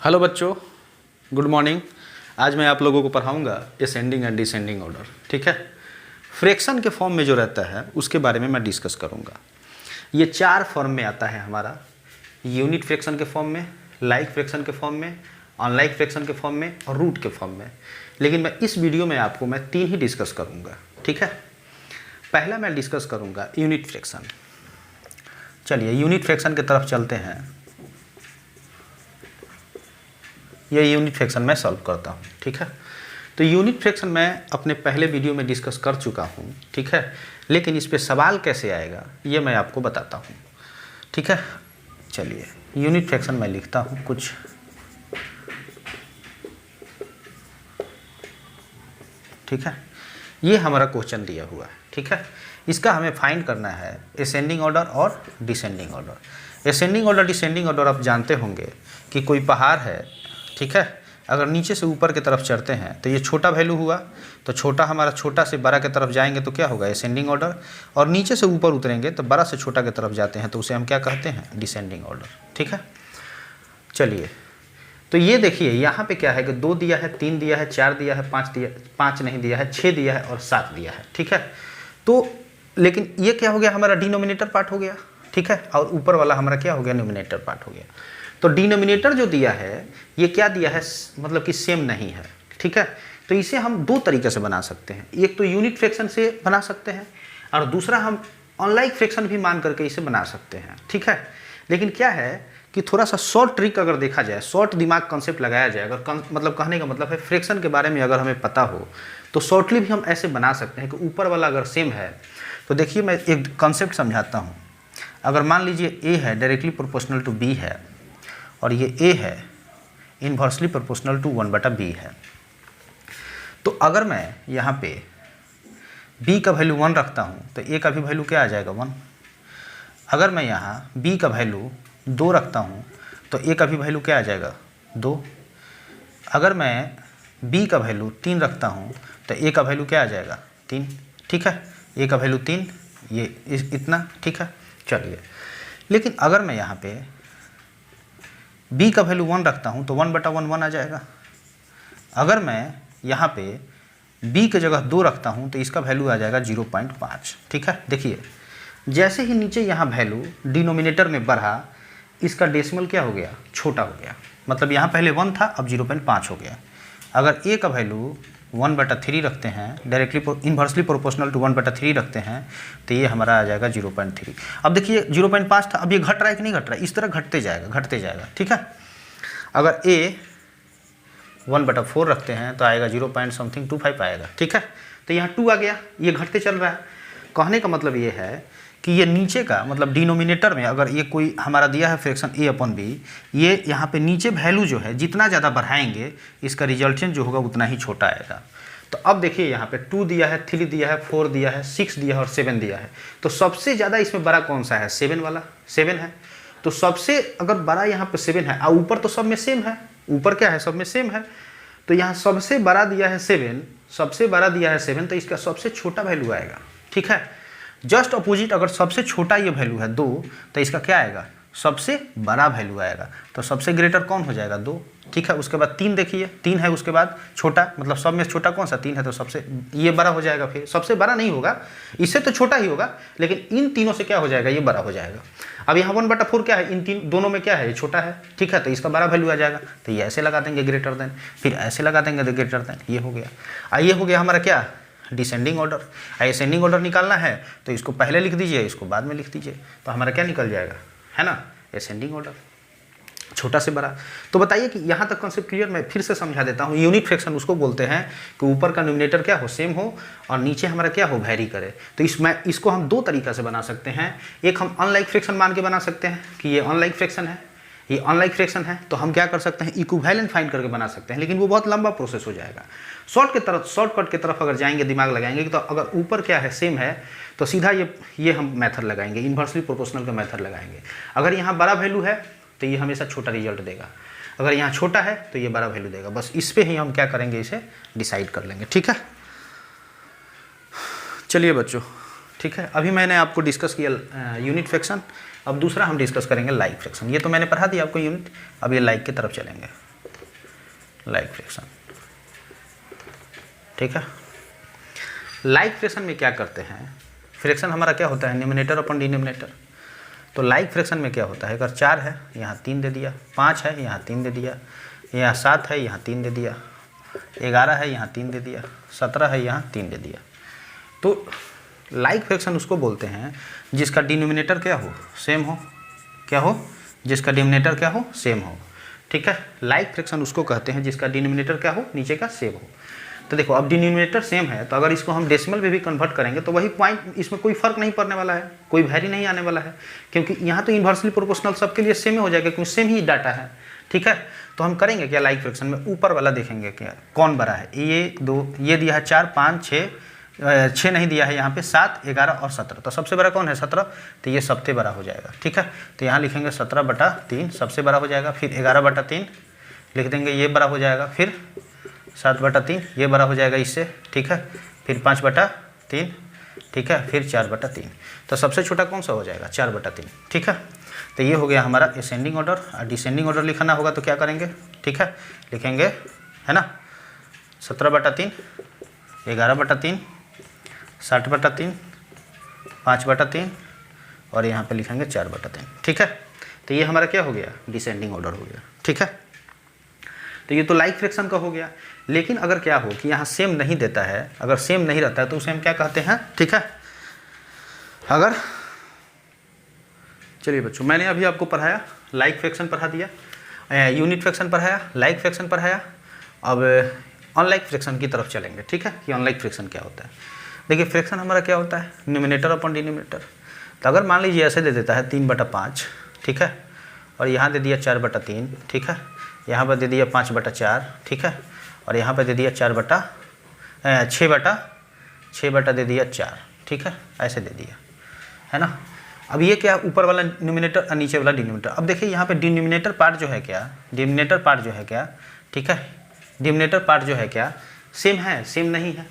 Hello बच्चों, good morning. आज मैं आप लोगों को पढ़ाऊंगा असेंडिंग एंड डिसेंडिंग ऑर्डर। ठीक है, फ्रैक्शन के फॉर्म में जो रहता है उसके बारे में मैं डिस्कस करूंगा। ये चार फॉर्म में आता है हमारा, यूनिट फ्रैक्शन के फॉर्म में, लाइक फ्रैक्शन के फॉर्म में, अनलाइक फ्रैक्शन के फॉर्म में और रूट के फॉर्म में। लेकिन मैं इस वीडियो में आपको तीन ही डिस्कस करूँगा। ठीक है, पहला मैं डिस्कस करूँगा यूनिट फ्रैक्शन। चलिए यूनिट फ्रैक्शन की तरफ चलते हैं। यह यूनिट फ्रैक्शन मैं सॉल्व करता हूँ। ठीक है, तो यूनिट फ्रैक्शन मैं अपने पहले वीडियो में डिस्कस कर चुका हूँ। ठीक है, लेकिन इस पे सवाल कैसे आएगा ये मैं आपको बताता हूँ। ठीक है, चलिए यूनिट फ्रैक्शन मैं लिखता हूँ कुछ। ठीक है, ये हमारा क्वेश्चन दिया हुआ है। ठीक है, इसका हमें फाइंड करना है असेंडिंग ऑर्डर और descending order. Ascending order descending order आप जानते होंगे कि कोई पहाड़ है। ठीक है, अगर नीचे से ऊपर की तरफ चढ़ते हैं तो ये छोटा वैल्यू हुआ, तो छोटा हमारा छोटा से बड़ा की तरफ जाएंगे तो क्या होगा असेंडिंग ऑर्डर, और नीचे से ऊपर उतरेंगे तो बड़ा से छोटा की तरफ जाते हैं तो उसे हम क्या कहते हैं, डिसेंडिंग ऑर्डर। ठीक है, चलिए तो ये देखिए यहाँ पे क्या है कि 2 दिया है, 3 दिया है, 4 दिया है, 5 नहीं दिया है, 6 दिया है और 7 दिया है। ठीक है, तो लेकिन ये क्या हो गया, हमारा डिनोमिनेटर पार्ट हो गया। ठीक है, और ऊपर वाला हमारा क्या हो गया, न्यूमिनेटर पार्ट हो गया। तो डिनोमिनेटर जो दिया है ये क्या दिया है, मतलब कि सेम नहीं है। ठीक है, तो इसे हम दो तरीके से बना सकते हैं। एक तो यूनिट फ्रैक्शन से बना सकते हैं और दूसरा हम अनलाइक फ्रैक्शन भी मान करके इसे बना सकते हैं। ठीक है, लेकिन क्या है कि थोड़ा सा शॉर्ट ट्रिक अगर देखा जाए, शॉर्ट दिमाग कॉन्सेप्ट लगाया जाए, अगर मतलब कहने का मतलब है फ्रैक्शन के बारे में अगर हमें पता हो तो शॉर्टली भी हम ऐसे बना सकते हैं कि ऊपर वाला अगर सेम है तो देखिए मैं एक कॉन्सेप्ट समझाता हूँ। अगर मान लीजिए ए है डायरेक्टली प्रोपोर्शनल टू बी है और ये a है इन्वर्सली प्रोपोर्शनल टू 1/b है, तो अगर मैं यहाँ पे b का वैल्यू 1 रखता हूँ तो a का भी वैल्यू क्या आ जाएगा 1। अगर मैं यहाँ b का वैल्यू 2 रखता हूँ तो a का भी वैल्यू क्या आ जाएगा 2। अगर मैं b का वैल्यू 3 रखता हूँ तो a का वैल्यू क्या आ जाएगा 3। ठीक है, a का वैल्यू 3, ये इतना। ठीक है, चलिए लेकिन अगर मैं यहाँ पे b का वैल्यू 1 रखता हूँ तो 1/1 1 आ जाएगा। अगर मैं यहाँ पे b की जगह 2 रखता हूँ तो इसका वैल्यू आ जाएगा 0.5। ठीक है, देखिए जैसे ही नीचे यहाँ वैल्यू डिनोमिनेटर में बढ़ा, इसका डेसिमल क्या हो गया, छोटा हो गया। मतलब यहाँ पहले 1 था, अब 0.5 हो गया। अगर a का वैल्यू 1/3 रखते हैं, डायरेक्टली इन्वर्सली प्रोपोर्शनल टू 1/3 रखते हैं तो ये हमारा आ जाएगा 0.3। अब देखिए 0.5 था, अब ये घट रहा है कि नहीं घट रहा है, इस तरह घटते जाएगा घटते जाएगा। ठीक है, अगर a 1/4 रखते हैं तो आएगा 0.25 आएगा। ठीक है, तो यहाँ 2 आ गया, ये घटते चल रहा है। कहने का मतलब ये है कि ये नीचे का मतलब डिनोमिनेटर में अगर ये कोई हमारा दिया है फ्रैक्शन a/b, ये यहाँ पे नीचे वैल्यू जो है जितना ज़्यादा बढ़ाएंगे इसका रिजल्टेंट जो होगा उतना ही छोटा आएगा। तो अब देखिए यहाँ पे 2 दिया है, 3 दिया है, 4 दिया है, 6 दिया है और 7 दिया है। तो सबसे ज़्यादा इसमें बड़ा कौन सा है, 7 वाला, 7 है। तो सबसे अगर बड़ा यहाँ पे 7 है और ऊपर तो सब में सेम है, ऊपर क्या है सब में सेम है, तो यहाँ सबसे बड़ा दिया है 7, सबसे बड़ा दिया है 7, तो इसका सबसे छोटा वैल्यू आएगा। ठीक है, जस्ट अपोजिट अगर सबसे छोटा ये वैल्यू है 2 तो इसका क्या आएगा, सबसे बड़ा वैल्यू आएगा। तो सबसे ग्रेटर कौन हो जाएगा 2। ठीक है, उसके बाद 3 देखिए, 3 है, उसके बाद छोटा मतलब सब में छोटा कौन सा 3 है, तो सबसे ये बड़ा हो जाएगा। फिर सबसे बड़ा नहीं होगा, इससे तो छोटा ही होगा, लेकिन इन तीनों से क्या हो जाएगा, ये बड़ा हो जाएगा। अब यहाँ 1/4 क्या है, इन तीन दोनों में क्या है, ये छोटा है। ठीक है, तो इसका बड़ा वैल्यू आ जाएगा, तो ये ऐसे लगा देंगे ग्रेटर देन, फिर ऐसे लगा देंगे तो ग्रेटर देन, ये हो गया। ये हो गया हमारा क्या, डिसेंडिंग ऑर्डर। असेंडिंग ऑर्डर निकालना है तो इसको पहले लिख दीजिए, इसको बाद में लिख दीजिए, तो हमारा क्या निकल जाएगा, है ना, असेंडिंग ऑर्डर, छोटा से बड़ा। तो बताइए कि यहाँ तक कॉन्सेप्ट क्लियर। मैं फिर से समझा देता हूँ। यूनिट फ्रैक्शन उसको बोलते हैं कि ऊपर का न्यूमिनेटर क्या हो, सेम हो, और नीचे हमारा क्या हो, वैरी करे। तो इसको हम दो तरीक़ा से बना सकते हैं। एक हम अनलाइक फ्रैक्शन मान के बना सकते हैं कि ये अनलाइक फ्रैक्शन है, ये अनलाइक फ्रैक्शन है, तो हम क्या कर सकते हैं, इक्विवेलेंट फाइंड करके बना सकते हैं, लेकिन वो बहुत लंबा प्रोसेस हो जाएगा। शॉर्टकट की तरफ अगर जाएंगे, दिमाग लगाएंगे तो अगर ऊपर क्या है, सेम है, तो सीधा ये हम मेथड लगाएंगे, इन्वर्सली प्रोपोर्शनल का मेथड लगाएंगे। अगर यहाँ बड़ा वैल्यू है तो ये हमेशा छोटा रिजल्ट देगा, अगर यहाँ छोटा है तो ये बड़ा वैल्यू देगा। बस इस पर ही हम क्या करेंगे, इसे डिसाइड कर लेंगे। ठीक है, चलिए बच्चों, ठीक है, अभी मैंने आपको डिस्कस किया यूनिट फ्रैक्शन। अब दूसरा हम डिस्कस करेंगे लाइक फ्रैक्शन। ये तो मैंने पढ़ा दिया आपको यूनिट, अब ये लाइक की तरफ चलेंगे। Like fraction. ठीक है, लाइक फ्रैक्शन में क्या करते हैं, फ्रैक्शन हमारा क्या होता है, न्यूमरेटर अपन डिनोमिनेटर। तो लाइक फ्रैक्शन में क्या होता है, अगर 4 है यहाँ 3 दे दिया, 5 है यहाँ 3 दे दिया, यहाँ 7 है यहाँ 3 दे दिया, 11 है यहाँ 3 दे दिया, 17 है यहाँ 3 दे दिया। तो लाइक फ्रैक्शन उसको बोलते हैं जिसका डिनोमिनेटर क्या हो, सेम हो, क्या हो, जिसका डिनोमिनेटर क्या हो, सेम हो। ठीक है, लाइक फ्रैक्शन उसको कहते हैं जिसका डिनोमिनेटर क्या हो, नीचे का सेम हो। तो देखो अब डिनोमिनेटर सेम है, तो अगर इसको हम डेसिमल में भी कन्वर्ट करेंगे तो वही पॉइंट, इसमें कोई फर्क नहीं पड़ने वाला है, कोई वैरी नहीं आने वाला है, क्योंकि यहाँ तो इन्वर्सली प्रोपोर्शनल सबके लिए सेम ही हो जाएगा, क्योंकि सेम ही डाटा है। ठीक है, तो हम करेंगे क्या, लाइक फ्रैक्शन में ऊपर वाला देखेंगे क्या कौन बड़ा है, ये 2, ये दिया है 4, 5, 6 नहीं दिया है यहाँ पे 7, 11 और 17, तो सबसे बड़ा कौन है 17, तो ये सबसे बड़ा हो जाएगा। ठीक है, तो यहाँ लिखेंगे 17/3 सबसे बड़ा हो जाएगा, फिर 11/3 लिख देंगे ये बड़ा हो जाएगा, फिर 7/3 ये बड़ा हो जाएगा इससे। ठीक है, फिर 5/3, ठीक है, फिर 4/3, तो सबसे छोटा कौन सा हो जाएगा 4/3। ठीक है, तो ये हो गया हमारा असेंडिंग ऑर्डर। और डिसेंडिंग ऑर्डर लिखना होगा तो क्या करेंगे, ठीक है, लिखेंगे है ना 17/3, 11/3, 60/3, 5/3 और यहाँ पे लिखेंगे 4/3। ठीक है, तो ये हमारा क्या हो गया, डिसेंडिंग ऑर्डर हो गया। ठीक है, तो ये तो लाइक फ्रैक्शन का हो गया। लेकिन अगर क्या हो कि यहाँ सेम नहीं देता है, अगर सेम नहीं रहता है तो उसे हम क्या कहते हैं। ठीक है, अगर चलिए बच्चों, मैंने अभी आपको पढ़ाया लाइक फ्रैक्शन पढ़ा दिया, यूनिट फ्रैक्शन पढ़ाया, लाइक फ्रैक्शन पढ़ाया। अब अनलाइक फ्रैक्शन की तरफ चलेंगे। ठीक है, कि अनलाइक फ्रैक्शन क्या होता है। देखिए फ्रैक्शन हमारा क्या होता है, न्यूमरेटर अपन डिनोमिनेटर। तो अगर मान लीजिए ऐसे दे देता है 3/5, ठीक है, और यहाँ दे दिया 4/3, ठीक है, यहाँ पर दे दिया 5/4, ठीक है, और यहाँ पर दे दिया 6/6 दे दिया 4, ठीक है, ऐसे दे दिया है ना। अब ये क्या, ऊपर वाला न्यूमरेटर और नीचे वाला डिनोमिनेटर। अब देखिए यहाँ पे डिनोमिनेटर पार्ट जो है क्या, डिनोमिनेटर पार्ट जो है क्या, ठीक है, डिनोमिनेटर पार्ट जो है क्या, सेम है, सेम नहीं है।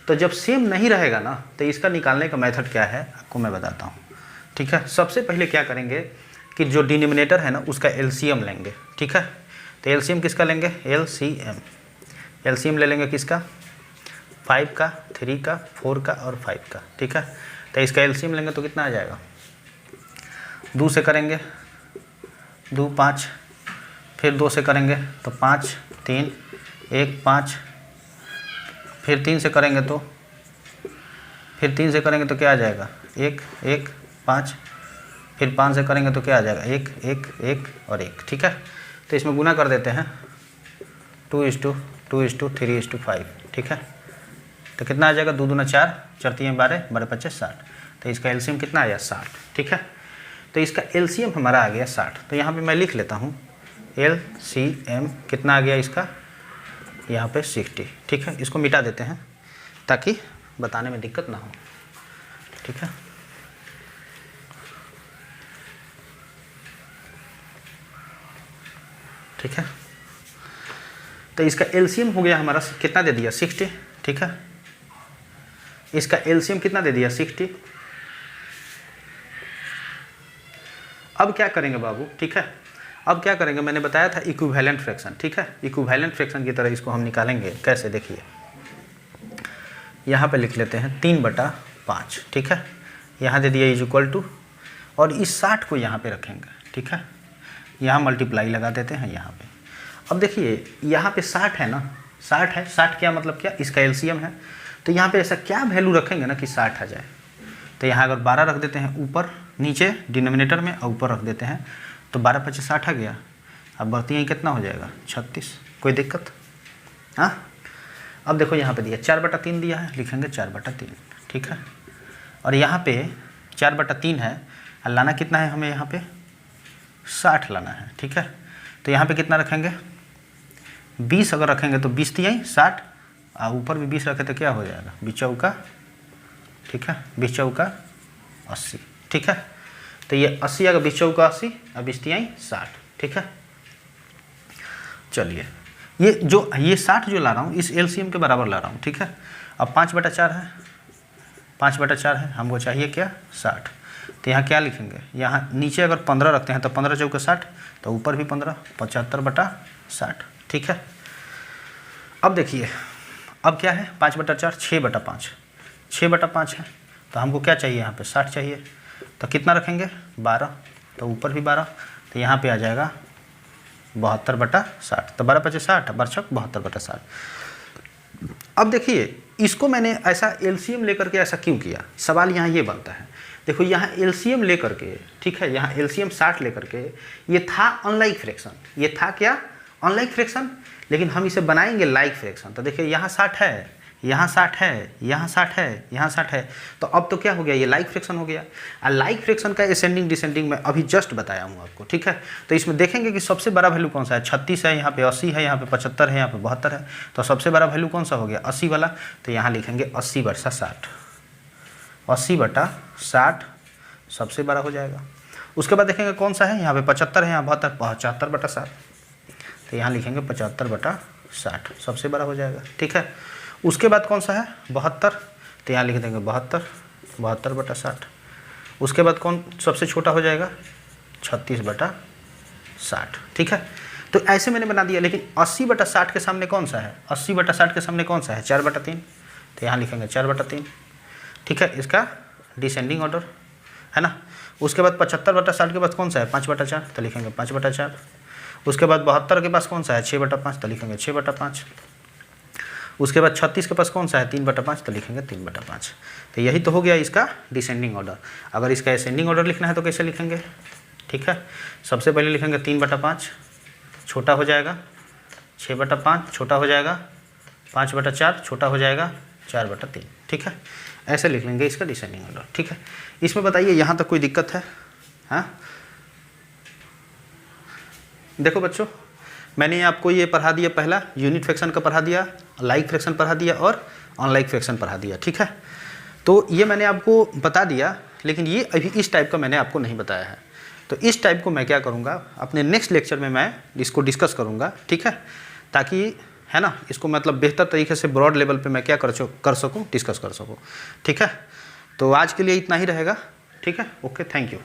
तो जब सेम नहीं रहेगा ना, तो इसका निकालने का मेथड क्या है आपको मैं बताता हूँ। ठीक है, सबसे पहले क्या करेंगे कि जो डिनोमिनेटर है ना उसका एलसीएम लेंगे। ठीक है, तो एलसीएम किसका लेंगे, एलसीएम ले लेंगे किसका, 5 का, 3 का, 4 का और 5 का। ठीक है, तो इसका एलसीएम लेंगे तो कितना आ जाएगा, 2 से करेंगे 2 5, फिर 2 से करेंगे तो 5 3 1 5, फिर 3 से करेंगे तो क्या आ जाएगा 1 1 5, फिर 5 से करेंगे तो क्या आ जाएगा 1 1 1 और 1। ठीक है, तो इसमें गुना कर देते हैं 2:3:5। ठीक है, तो कितना आ जाएगा, 2 दूना 4, 4 3 12, 12 5 60। तो इसका एलसीएम कितना आया 60। ठीक है, तो इसका एलसीएम हमारा आ गया 60। तो यहाँ पे मैं लिख लेता हूँ एलसीएम कितना आ गया इसका, यहाँ पे 60। ठीक है, इसको मिटा देते हैं ताकि बताने में दिक्कत ना हो। ठीक है, ठीक है, तो इसका एलसीएम हो गया हमारा कितना दे दिया 60। ठीक है, इसका एलसीएम कितना दे दिया 60। अब क्या करेंगे बाबू, ठीक है, अब क्या करेंगे, मैंने बताया था इक्विवेलेंट फ्रैक्शन। ठीक है, इक्विवेलेंट फ्रैक्शन की तरह इसको हम निकालेंगे। कैसे, देखिए यहाँ पे लिख लेते हैं 3/5। ठीक है, यहाँ दे दिया = और इस 60 को यहाँ पे रखेंगे। ठीक है, यहाँ मल्टीप्लाई लगा देते हैं यहाँ पे। अब देखिए यहाँ पे 60 है ना, 60 है, 60 क्या मतलब क्या, इसका एलसीएम है। तो यहाँ पे ऐसा क्या वैल्यू रखेंगे ना कि 60 आ जाए। तो यहाँ अगर 12 रख देते हैं ऊपर, नीचे डिनोमिनेटर में, और ऊपर रख देते हैं तो 12 × 5 = 60 आ गया। अब बढ़ती हैं कितना हो जाएगा 36। कोई दिक्कत, हाँ। अब देखो यहाँ पे दिया 4/3 दिया है, लिखेंगे 4/3। ठीक है, और यहाँ पे 4/3 है, और लाना कितना है हमें, यहाँ पे 60 लाना है। ठीक है, तो यहाँ पे कितना रखेंगे 20 अगर रखेंगे तो 20 × 60, और ऊपर भी 20 रखे तो क्या हो जाएगा 20 चौका, ठीक है, 20 चौका 80। ठीक है, तो ये 80 अगर 20 चौका 80 और 20 × 60। ठीक है, चलिए ये 60 जो ला रहा हूँ इस एलसीएम के बराबर ला रहा हूँ। ठीक है, अब 5/4 है, 5/4 है, हमको चाहिए क्या 60। तो यहाँ क्या लिखेंगे, यहाँ नीचे अगर 15 रखते हैं तो 15 चौका 60, तो ऊपर भी 15, 75/60। ठीक है, अब देखिए, अब क्या है 5/4 6/5, 6/5 है, तो हमको क्या चाहिए यहाँ पे 60 चाहिए, तो कितना रखेंगे 12, तो ऊपर भी 12, तो यहाँ पे आ जाएगा 72/60, तो 12×5 = 60, 12×6 = 72/60। अब देखिए इसको मैंने ऐसा एलसीएम लेकर के ऐसा क्यों किया, सवाल यहाँ ये बनता है। देखो यहाँ एलसीएम लेकर के, ठीक है, यहाँ एलसीएम 60 लेकर के, ये था अनलाइक फ्रैक्शन, ये था क्या अनलाइक फ्रैक्शन, लेकिन हम इसे बनाएंगे लाइक फ्रैक्शन। तो देखिए यहाँ 60 है, यहाँ 60 है, यहाँ 60 है, यहाँ 60 है, तो अब तो क्या हो गया, ये लाइक फ्रैक्शन हो गया। और लाइक फ्रैक्शन का असेंडिंग डिसेंडिंग मैं अभी जस्ट बताया हूँ आपको, ठीक है। तो इसमें देखेंगे कि सबसे बड़ा वैल्यू कौन सा है, 36 है, यहाँ पे 80 है, यहाँ पे 75 है, यहाँ पे 72 है, तो सबसे बड़ा वैल्यू कौन सा हो गया 80 वाला, तो यहाँ लिखेंगे 80/60, 80/60 सबसे बड़ा हो जाएगा। उसके बाद देखेंगे कौन सा है, यहाँ पे 75 है, यहाँ 72, 75/60, तो यहाँ लिखेंगे 75/60 सबसे बड़ा हो जाएगा, ठीक है। उसके बाद कौन सा है 72, तो यहाँ लिख देंगे 72, 72/60। उसके बाद कौन सबसे छोटा हो जाएगा 36/60, ठीक है। तो ऐसे मैंने बना दिया, लेकिन 80/60 के सामने कौन सा है, 80/60 के सामने कौन सा है 4/3, तो यहाँ लिखेंगे 4/3, ठीक है, इसका डिसेंडिंग ऑर्डर है ना। उसके बाद 75/60 के पास कौन सा है 5/4, तो लिखेंगे 5/4। उसके बाद 72 के पास कौन सा है 6/5, तो लिखेंगे 6/5। उसके बाद 36 के पास कौन सा है 3/5, तो लिखेंगे 3/5। तो यही तो हो गया इसका डिसेंडिंग ऑर्डर। अगर इसका असेंडिंग ऑर्डर लिखना है तो कैसे लिखेंगे, ठीक है, सबसे पहले लिखेंगे 3/5 छोटा हो जाएगा, 6/5 छोटा हो जाएगा, 5/4 छोटा हो जाएगा, 4/3, ठीक है, ऐसे लिख लेंगे इसका डिसेंडिंग ऑर्डर, ठीक है। इसमें बताइए यहाँ तक कोई दिक्कत है, हाँ। देखो बच्चों, मैंने आपको ये पढ़ा दिया, पहला यूनिट फ्रैक्शन का पढ़ा दिया, लाइक फ्रैक्शन पढ़ा दिया और अनलाइक फ्रैक्शन पढ़ा दिया, ठीक है। तो ये मैंने आपको बता दिया, लेकिन ये अभी इस टाइप का मैंने आपको नहीं बताया है। तो इस टाइप को मैं क्या करूँगा, अपने नेक्स्ट लेक्चर में मैं इसको डिस्कस करूँगा, ठीक है, ताकि है ना इसको मतलब बेहतर तरीके से ब्रॉड लेवल पे मैं क्या कर सकूँ, डिस्कस कर सकूँ, ठीक है। तो आज के लिए इतना ही रहेगा, ठीक है, ओके, थैंक यू।